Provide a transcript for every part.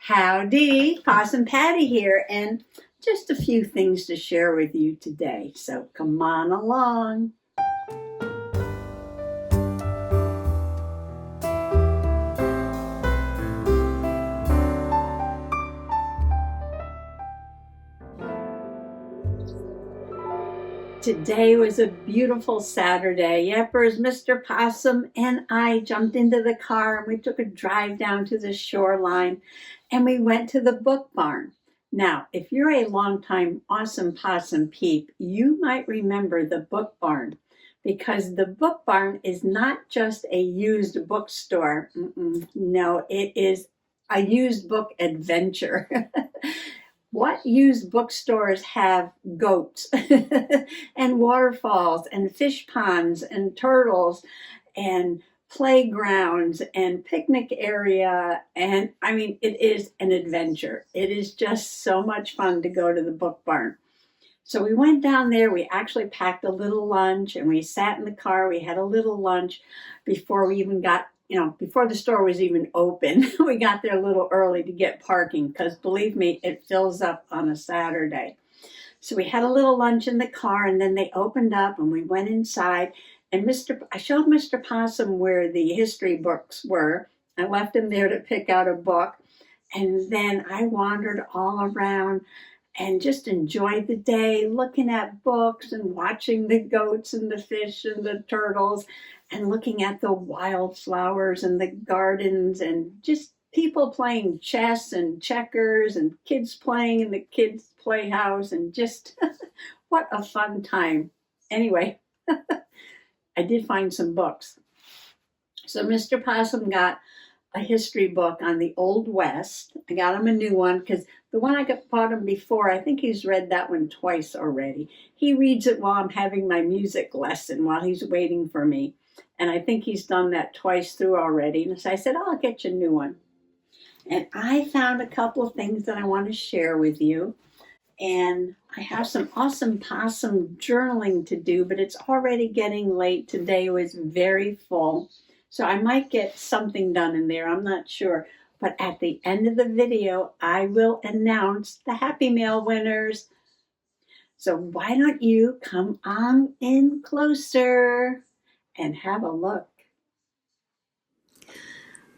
Howdy, Possum Patty here, and just a few things to share with you today. So come on along. Today was a beautiful Saturday. Yepers, Mr. Possum and I jumped into the car and we took a drive down to the shoreline and we went to the book barn. Now, if you're a longtime Awesome Possum peep, you might remember the book barn because the book barn is not just a used bookstore. No, it is a used book adventure. What used bookstores have goats and waterfalls and fish ponds and turtles and playgrounds and picnic area? And I mean, it is an adventure. It is just so much fun to go to the book barn. So we went down there, we actually packed a little lunch and we sat in the car, we had a little lunch before we even got before the store was even open. We got there a little early to get parking because believe me, it fills up on a Saturday. So we had a little lunch in the car and then they opened up and we went inside and I showed Mr. Possum where the history books were. I left him there to pick out a book and then I wandered all around and just enjoyed the day looking at books and watching the goats and the fish and the turtles and looking at the wildflowers and the gardens and just people playing chess and checkers and kids playing in the kids' playhouse and just what a fun time. Anyway, I did find some books. So Mr. Possum got a history book on the Old West. I got him a new one because the one I bought him before, I think he's read that one twice already. He reads it while I'm having my music lesson, while he's waiting for me. And I think he's done that twice through already. And so I said, I'll get you a new one. And I found a couple of things that I want to share with you. And I have some awesome possum journaling to do, but it's already getting late. Today was very full. So I might get something done in there. I'm not sure. But at the end of the video, I will announce the Happy Mail winners. So why don't you come on in closer and have a look.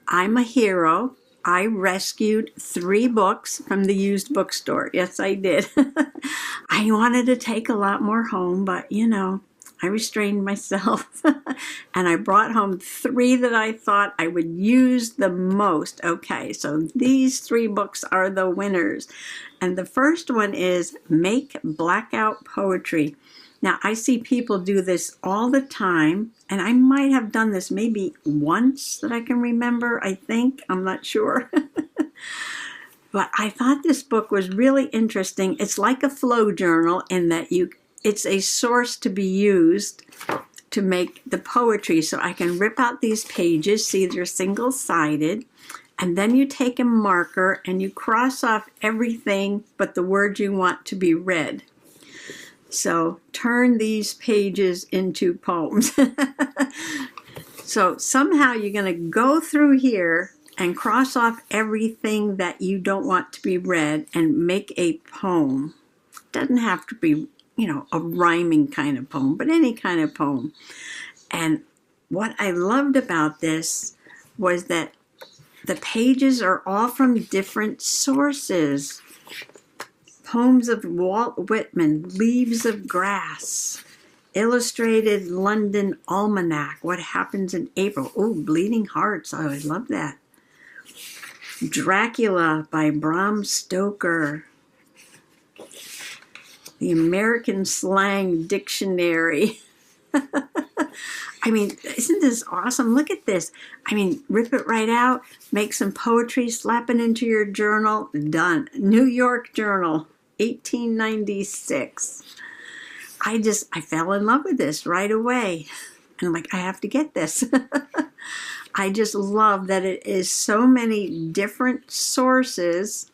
I'm a hero. I rescued 3 books from the used bookstore. Yes, I did. I wanted to take a lot more home, but I restrained myself and I brought home 3 that I thought I would use the most. Okay, so these 3 books are the winners. And the first one is Make Blackout Poetry. Now, I see people do this all the time, and I might have done this maybe once that I can remember, I think. I'm not sure. But I thought this book was really interesting. It's like a flow journal in that it's a source to be used to make the poetry. So I can rip out these pages, see they're single-sided, and then you take a marker and you cross off everything but the word you want to be read. So turn these pages into poems. So somehow you're going to go through here and cross off everything that you don't want to be read and make a poem. It doesn't have to be, a rhyming kind of poem, but any kind of poem. And what I loved about this was that the pages are all from different sources. Poems of Walt Whitman, Leaves of Grass, Illustrated London Almanac, What Happens in April. Oh, Bleeding Hearts, oh, I love that. Dracula by Bram Stoker. The American Slang Dictionary. I mean, isn't this awesome? Look at this. I mean, rip it right out, make some poetry, slap it into your journal, done. New York Journal, 1896. I fell in love with this right away. And I'm like, I have to get this. I just love that it is so many different sources.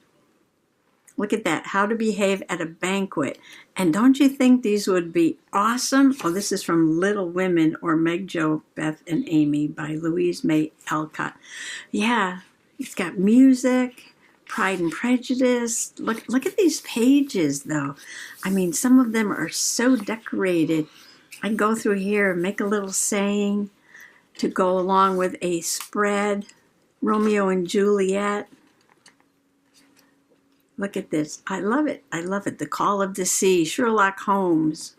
Look at that, How to Behave at a Banquet. And don't you think these would be awesome? Oh, this is from Little Women or Meg, Jo, Beth, and Amy by Louise May Alcott. Yeah, it's got music, Pride and Prejudice. Look at these pages, though. I mean, some of them are so decorated. I can go through here and make a little saying to go along with a spread. Romeo and Juliet. Look at this. I love it. I love it. The Call of the Sea, Sherlock Holmes.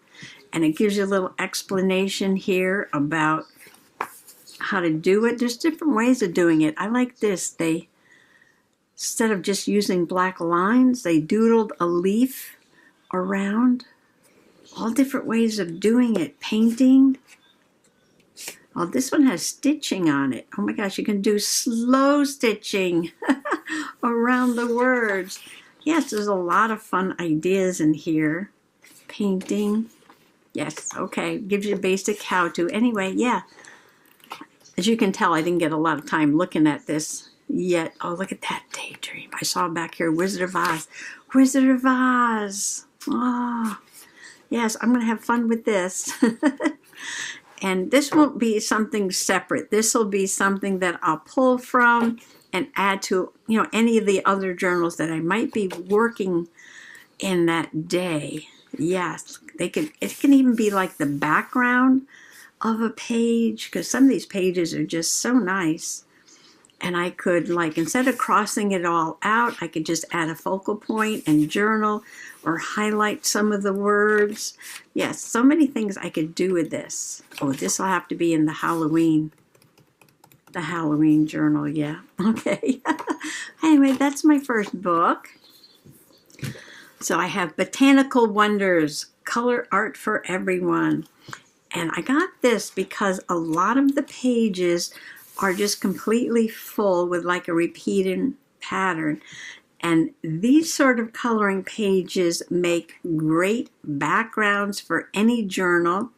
And it gives you a little explanation here about how to do it. There's different ways of doing it. I like this. They, instead of just using black lines, they doodled a leaf around. All different ways of doing it. Painting. Oh, this one has stitching on it. Oh my gosh, you can do slow stitching around the words. Yes, there's a lot of fun ideas in here. Painting. Yes, okay. Gives you a basic how-to. Anyway, yeah. As you can tell, I didn't get a lot of time looking at this yet. Oh, look at that daydream. I saw back here, Wizard of Oz. Wizard of Oz. Oh, yes, I'm going to have fun with this. And this won't be something separate. This will be something that I'll pull from and add to, you know, any of the other journals that I might be working in that day. Yes, it can even be like the background of a page, because some of these pages are just so nice. And I could, like, instead of crossing it all out, I could just add a focal point and journal or highlight some of the words. Yes, so many things I could do with this. Oh, this will have to be in the Halloween journal, yeah. Okay. Anyway, that's my first book. So I have Botanical Wonders, Color Art for Everyone. And I got this because a lot of the pages are just completely full with like a repeated pattern. And these sort of coloring pages make great backgrounds for any journal.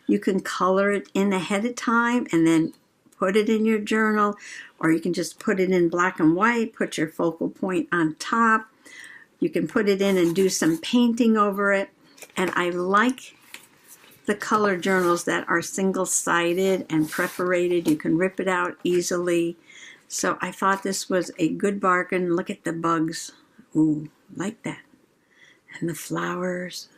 You can color it in ahead of time and then put it in your journal, or you can just put it in black and white, put your focal point on top. You can put it in and do some painting over it. And I like the color journals that are single-sided and perforated. You can rip it out easily. So I thought this was a good bargain. Look at the bugs. Ooh, like that. And the flowers.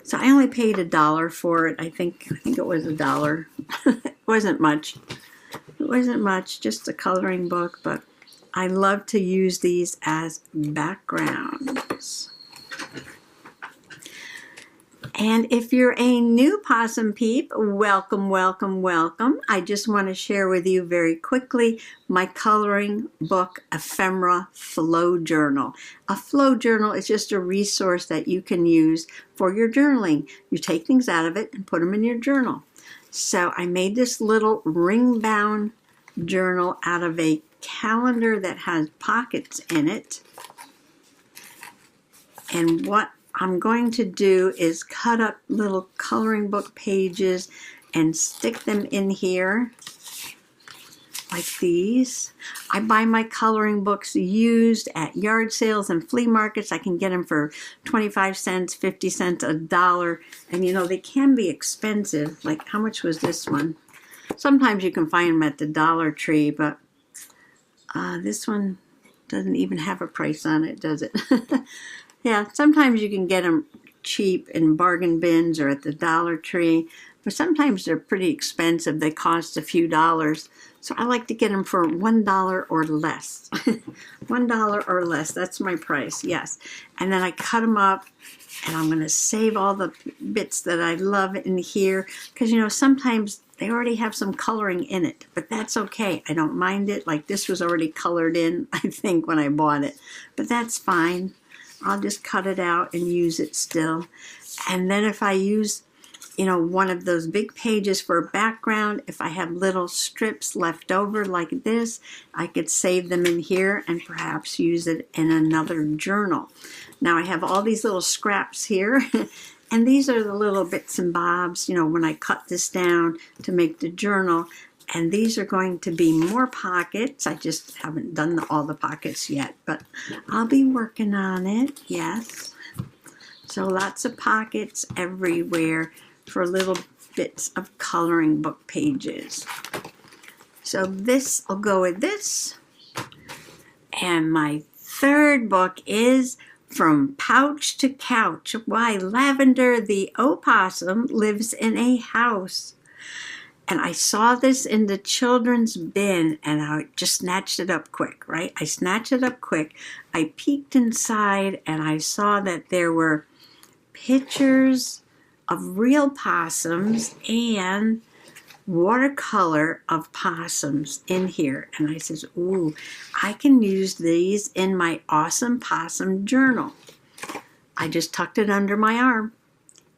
So I only paid $1 for it. I think it was $1. It wasn't much. It wasn't much, just a coloring book, but I love to use these as backgrounds. And if you're a new Possum Peep, welcome, welcome, welcome. I just want to share with you very quickly my coloring book, Ephemera Flow Journal. A flow journal is just a resource that you can use for your journaling. You take things out of it and put them in your journal. So I made this little ring-bound journal out of a calendar that has pockets in it. And what I'm going to do is cut up little coloring book pages and stick them in here like these. I buy my coloring books used at yard sales and flea markets. I can get them for 25 cents, 50 cents, $1. And you know, they can be expensive. Like, how much was this one? Sometimes you can find them at the Dollar Tree, but this one doesn't even have a price on it, does it? Yeah, sometimes you can get them cheap in bargain bins or at the Dollar Tree, but sometimes they're pretty expensive. They cost a few dollars. So I like to get them for $1 or less. $1 or less, that's my price, yes. And then I cut them up, and I'm going to save all the bits that I love in here, because, you know, sometimes they already have some coloring in it, but that's okay. I don't mind it. Like, this was already colored in, I think, when I bought it, but that's fine. I'll just cut it out and use it still. And then if I use, you know, one of those big pages for a background, if I have little strips left over like this, I could save them in here and perhaps use it in another journal. Now I have all these little scraps here, and these are the little bits and bobs, you know, when I cut this down to make the journal. And these are going to be more pockets. I just haven't done all the pockets yet, but I'll be working on it, yes. So lots of pockets everywhere for little bits of coloring book pages. So this will go with this. And my third book is From Pouch to Couch, Why Lavender the Opossum Lives in a House. And I saw this in the children's bin, and I just snatched it up quick, right? I snatched it up quick. I peeked inside, and I saw that there were pictures of real possums and watercolor of possums in here. And I says, ooh, I can use these in my Awesome Possum Journal. I just tucked it under my arm.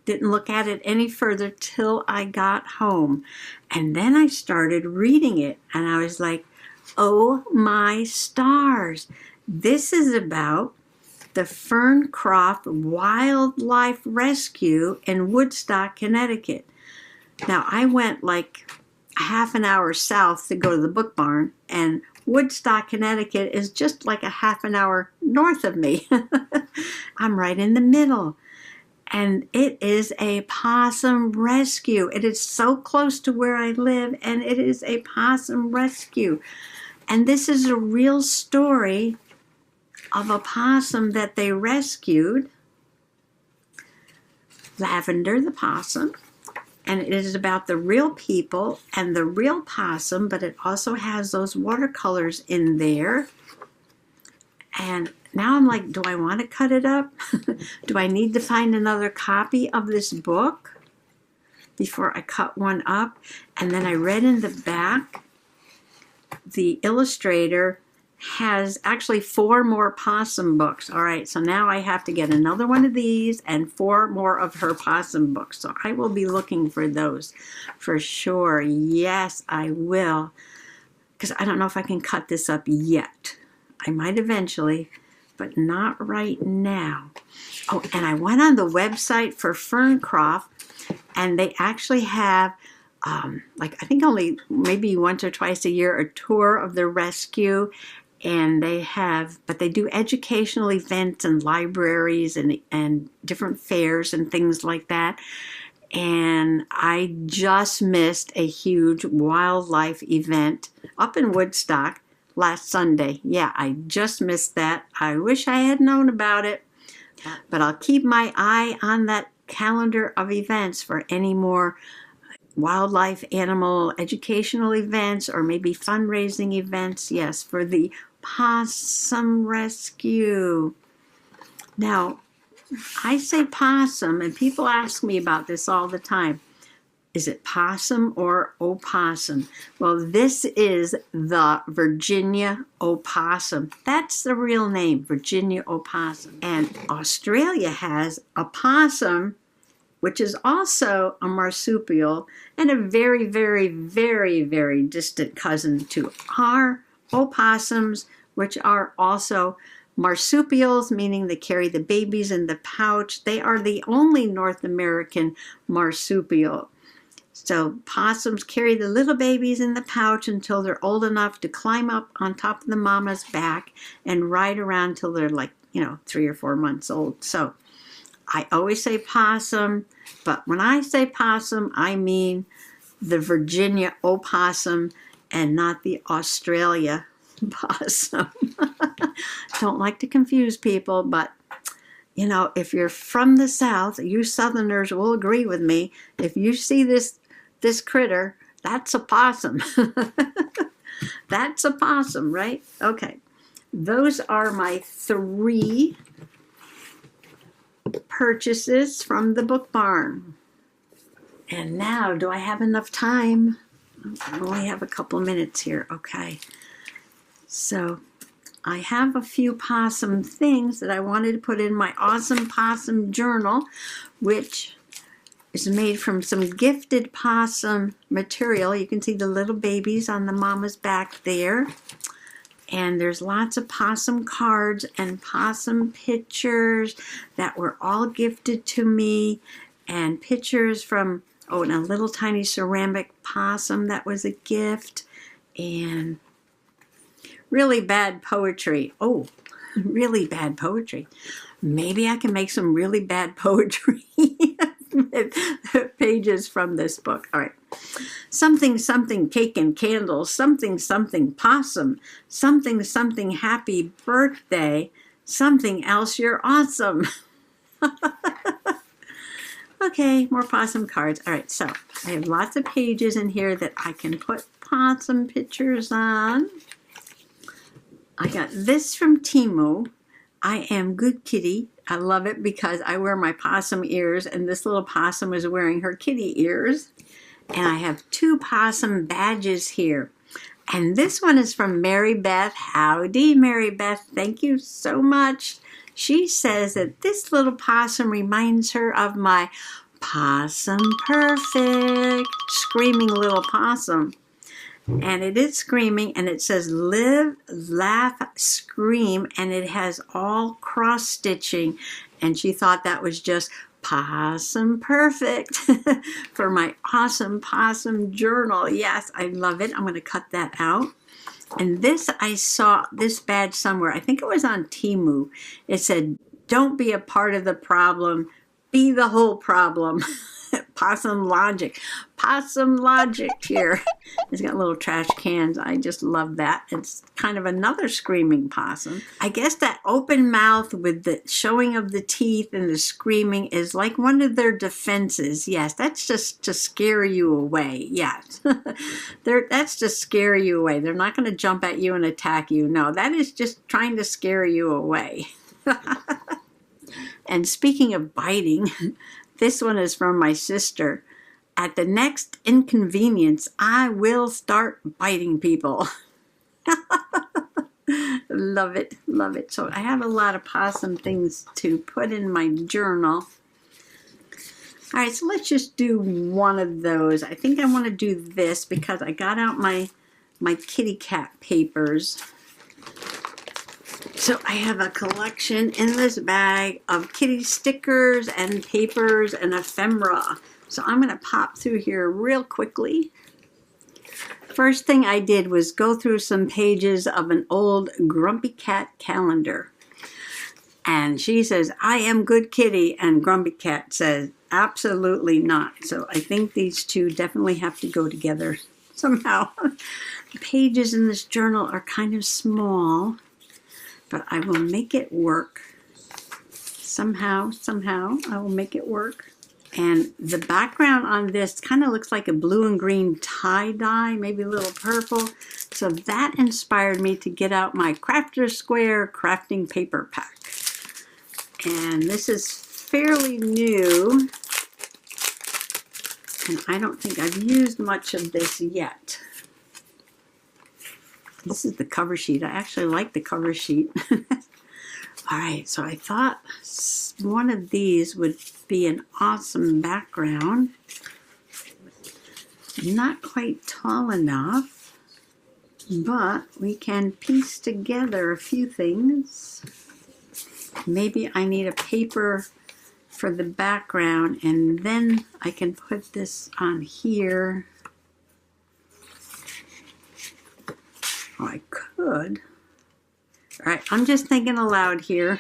Didn't look at it any further till I got home. And then I started reading it, and I was like, oh my stars. This is about the Ferncroft Wildlife Rescue in Woodstock, Connecticut. Now, I went like a half an hour south to go to the book barn, and Woodstock, Connecticut is just like a half an hour north of me. I'm right in the middle. And it is a possum rescue. It is so close to where I live, and it is a possum rescue. And this is a real story of a possum that they rescued, Lavender the possum. And it is about the real people and the real possum, but it also has those watercolors in there. And now I'm like, do I want to cut it up? Do I need to find another copy of this book before I cut one up? And then I read in the back, the illustrator has actually 4 more possum books. All right, so now I have to get another one of these and 4 more of her possum books. So I will be looking for those for sure. Yes, I will. Because I don't know if I can cut this up yet. I might eventually, but not right now. Oh, and I went on the website for Ferncroft, and they actually have, like I think only maybe once or twice a year, a tour of the rescue. And they have, but they do educational events and libraries and different fairs and things like that. And I just missed a huge wildlife event up in Woodstock last Sunday. Yeah, I just missed that. I wish I had known about it. But I'll keep my eye on that calendar of events for any more wildlife, animal, educational events, or maybe fundraising events. Yes, for the possum rescue. Now, I say possum, and people ask me about this all the time. Is it possum or opossum? Well, this is the Virginia opossum. That's the real name, Virginia opossum. And Australia has a possum, which is also a marsupial and a very, very, very, very distant cousin to our opossums, which are also marsupials, meaning they carry the babies in the pouch. They are the only North American marsupial. So possums carry the little babies in the pouch until they're old enough to climb up on top of the mama's back and ride around till they're like, 3 or 4 months old. So I always say possum, but when I say possum, I mean the Virginia opossum and not the Australia possum. Don't like to confuse people, but if you're from the South, you Southerners will agree with me. If you see this critter, that's a possum. That's a possum, right? Okay. Those are my 3 purchases from the book barn. And now, do I have enough time? I only have a couple minutes here. Okay. So I have a few possum things that I wanted to put in my Awesome Possum Journal, which is made from some gifted possum material. You can see the little babies on the mama's back there. And there's lots of possum cards and possum pictures that were all gifted to me. And pictures from, and a little tiny ceramic possum that was a gift. And really bad poetry. Oh, really bad poetry. Maybe I can make some really bad poetry pages from this book. All right. Something, something, cake and candles, something, something, possum, something, something, happy birthday, something else, you're awesome. Okay, more possum cards. All right, so I have lots of pages in here that I can put possum pictures on. I got this from Temu. I am good kitty. I love it because I wear my possum ears, and this little possum is wearing her kitty ears. And I have 2 possum badges here. And this one is from Mary Beth. Howdy, Mary Beth. Thank you so much. She says that this little possum reminds her of my Possum Perfect, screaming little possum. And it is screaming, and it says live, laugh, scream, and it has all cross stitching. And she thought that was just Possum Perfect for my awesome possum journal. Yes, I love it. I'm going to cut that out. And this, I saw this badge somewhere. I think it was on Temu. It said, don't be a part of the problem, be the whole problem. Possum logic. Possum logic here. It's got little trash cans. I just love that. It's kind of another screaming possum. I guess that open mouth with the showing of the teeth and the screaming is like one of their defenses. Yes, that's just to scare you away. Yes. That's to scare you away. They're not going to jump at you and attack you. No, that is just trying to scare you away. And speaking of biting, this one is from my sister. At the next inconvenience, I will start biting people. Love it, love it. So I have a lot of possum things to put in my journal. All right, so let's just do one of those. I think I want to do this because I got out my kitty cat papers. So I have a collection in this bag of kitty stickers and papers and ephemera. So I'm going to pop through here real quickly. First thing I did was go through some pages of an old Grumpy Cat calendar. And she says, I am good kitty. And Grumpy Cat says, absolutely not. So I think these two definitely have to go together somehow. The pages in this journal are kind of small, but I will make it work. Somehow I will make it work. And the background on this kind of looks like a blue and green tie-dye, maybe a little purple. So that inspired me to get out my Crafter Square crafting paper pack. And this is fairly new. And I don't think I've used much of this yet. This is the cover sheet. I actually like the cover sheet. All right, so I thought one of these would be an awesome background. Not quite tall enough, but we can piece together a few things. Maybe I need a paper for the background, and then I can put this on here. Oh, I could. All right, I'm just thinking aloud here.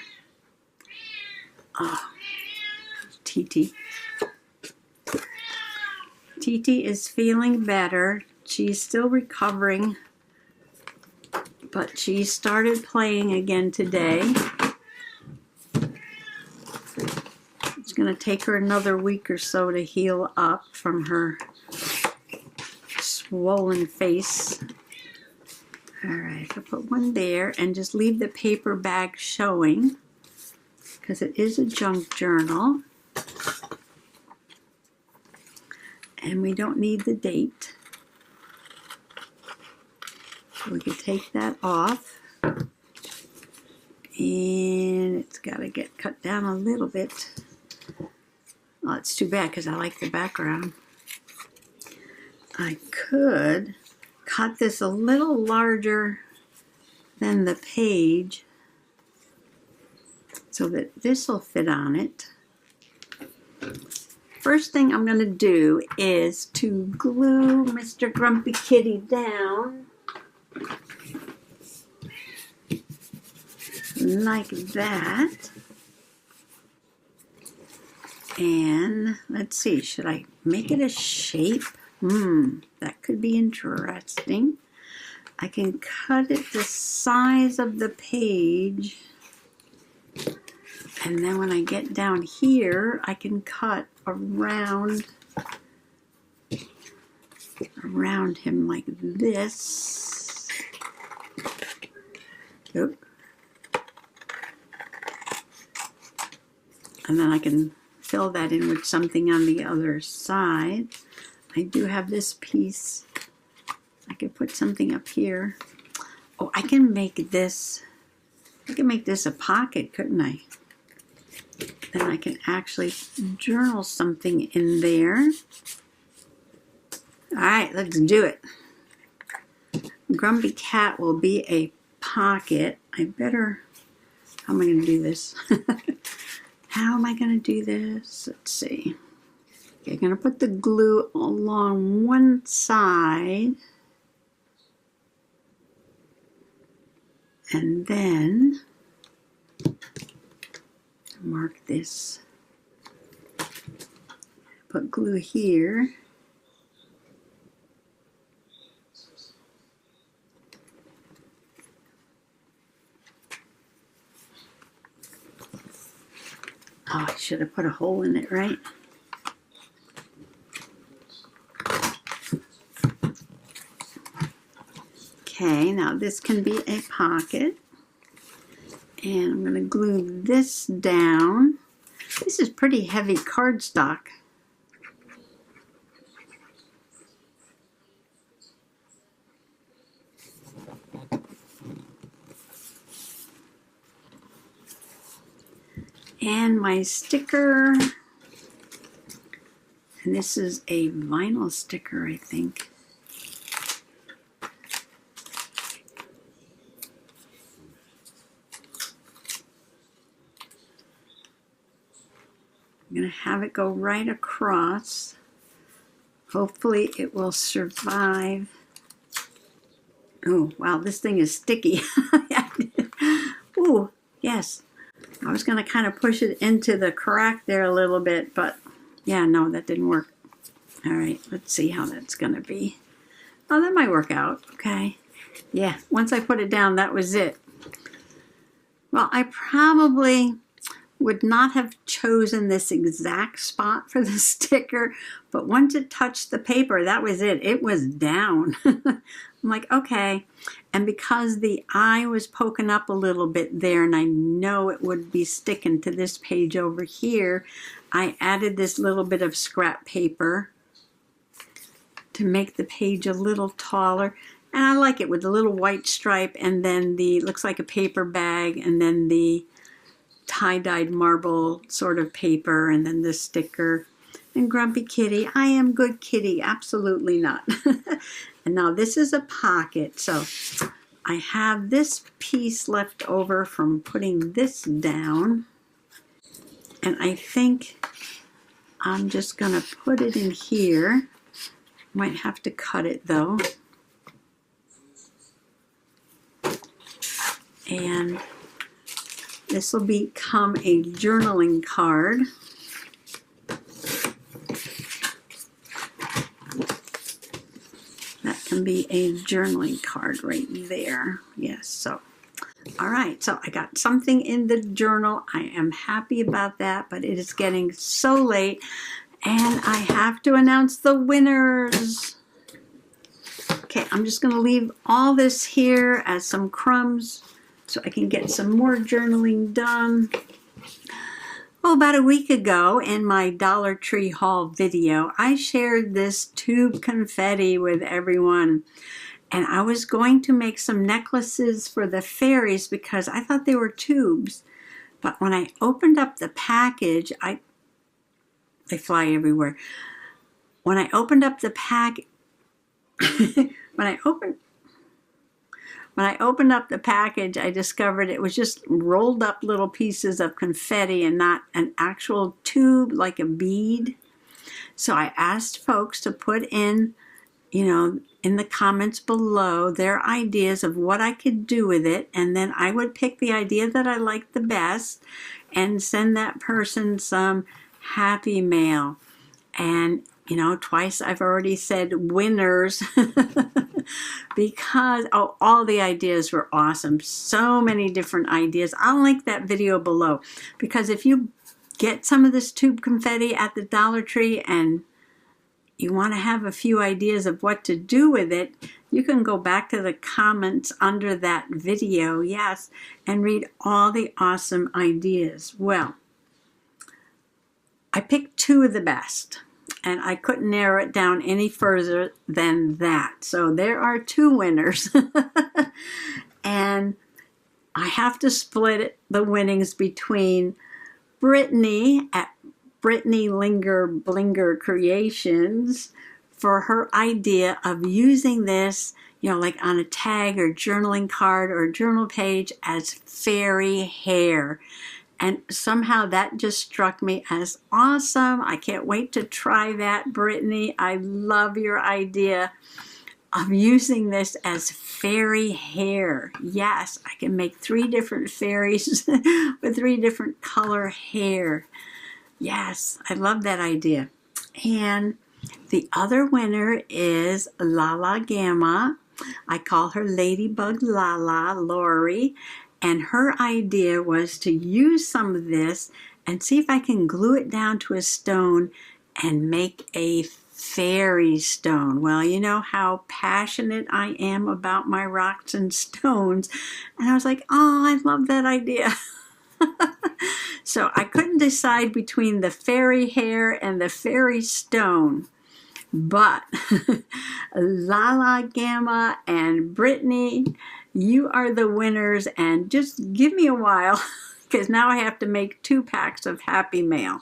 Oh, Titi. Titi is feeling better. She's still recovering, but she started playing again today. It's going to take her another week or so to heal up from her swollen face. All right, I'll put one there and just leave the paper bag showing because it is a junk journal. And we don't need the date. So we can take that off. And it's got to get cut down a little bit. Oh, it's too bad because I like the background. I could cut this a little larger than the page so that this will fit on it. First thing I'm going to do is to glue Mr. Grumpy Kitty down like that. And let's see, should I make it a shape? That could be interesting. I can cut it the size of the page, and then when I get down here, I can cut around him like this. Oop. And then I can fill that in with something on the other side. I do have this piece. I could put something up here. Oh, I can make this a pocket, couldn't I? Then I can actually journal something in there. All right, let's do it. Grumpy Cat will be a pocket. How am I going to do this? How am I going to do this? Let's see. Okay, I'm going to put the glue along one side. And then mark this. Put glue here. Oh, I should have put a hole in it, right? Okay, now this can be a pocket. And I'm going to glue this down. This is pretty heavy cardstock. And my sticker. And this is a vinyl sticker, I think. I'm going to have it go right across. Hopefully it will survive. Oh, wow, this thing is sticky. Ooh, yes. I was going to kind of push it into the crack there a little bit, but yeah, no, that didn't work. All right, let's see how that's going to be. Oh, that might work out. Okay. Yeah, once I put it down, that was it. Well, I probably would not have chosen this exact spot for the sticker, but once it touched the paper, that was it. It was down. I'm like, okay. And because the eye was poking up a little bit there, and I know it would be sticking to this page over here, I added this little bit of scrap paper to make the page a little taller. And I like it with the little white stripe, and then looks like a paper bag, and then the tie-dyed marble sort of paper, and then the sticker. And Grumpy Kitty, I am good kitty, absolutely not. And now this is a pocket, so I have this piece left over from putting this down, and I think I'm just gonna put it in here. Might have to cut it though. And this will become a journaling card. That can be a journaling card right there. Yes, so. All right, so I got something in the journal. I am happy about that, but it is getting so late, and I have to announce the winners. Okay, I'm just gonna leave all this here as some crumbs so I can get some more journaling done. Well, about a week ago in my Dollar Tree haul video, I shared this tube confetti with everyone. And I was going to make some necklaces for the fairies because I thought they were tubes. But when I opened up the package, they fly everywhere. When I opened up the when I opened up the package, I discovered it was just rolled up little pieces of confetti and not an actual tube like a bead. So I asked folks to put in, in the comments below their ideas of what I could do with it, and then I would pick the idea that I liked the best and send that person some happy mail. And you know, twice I've already said winners because all the ideas were awesome. So many different ideas. I'll link that video below, because if you get some of this tube confetti at the Dollar Tree and you want to have a few ideas of what to do with it, you can go back to the comments under that video, yes, and read all the awesome ideas. Well, I picked 2 of the best, and I couldn't narrow it down any further than that. So there are 2 winners. And I have to split the winnings between Brittany at Brittany Linger Blinger Creations for her idea of using this, you know, like on a tag or journaling card or journal page as fairy hair. And somehow that just struck me as awesome. I can't wait to try that, Brittany. I love your idea of using this as fairy hair. Yes, I can make 3 different fairies with 3 different color hair. Yes, I love that idea. And the other winner is Lala Gamma. I call her Ladybug Lala, Lori. And her idea was to use some of this and see if I can glue it down to a stone and make a fairy stone. Well, you know how passionate I am about my rocks and stones. And I was like, oh, I love that idea. So I couldn't decide between the fairy hair and the fairy stone. But Lala Gamma and Brittany, you are the winners, and just give me a while because now I have to make 2 packs of Happy Mail.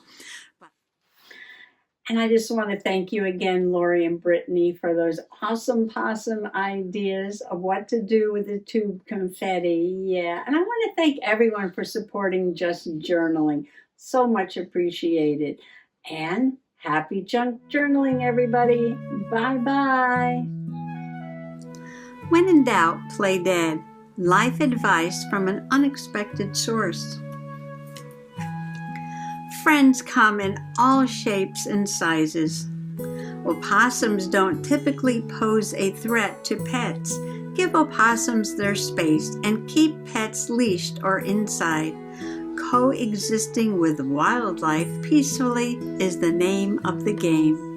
And I just want to thank you again, Lori and Brittany, for those awesome possum ideas of what to do with the tube confetti. Yeah, and I want to thank everyone for supporting Just Journaling. So much appreciated. And happy junk journaling, everybody. Bye-bye. When in doubt, play dead. Life advice from an unexpected source. Friends come in all shapes and sizes. Opossums don't typically pose a threat to pets. Give opossums their space and keep pets leashed or inside. Coexisting with wildlife peacefully is the name of the game.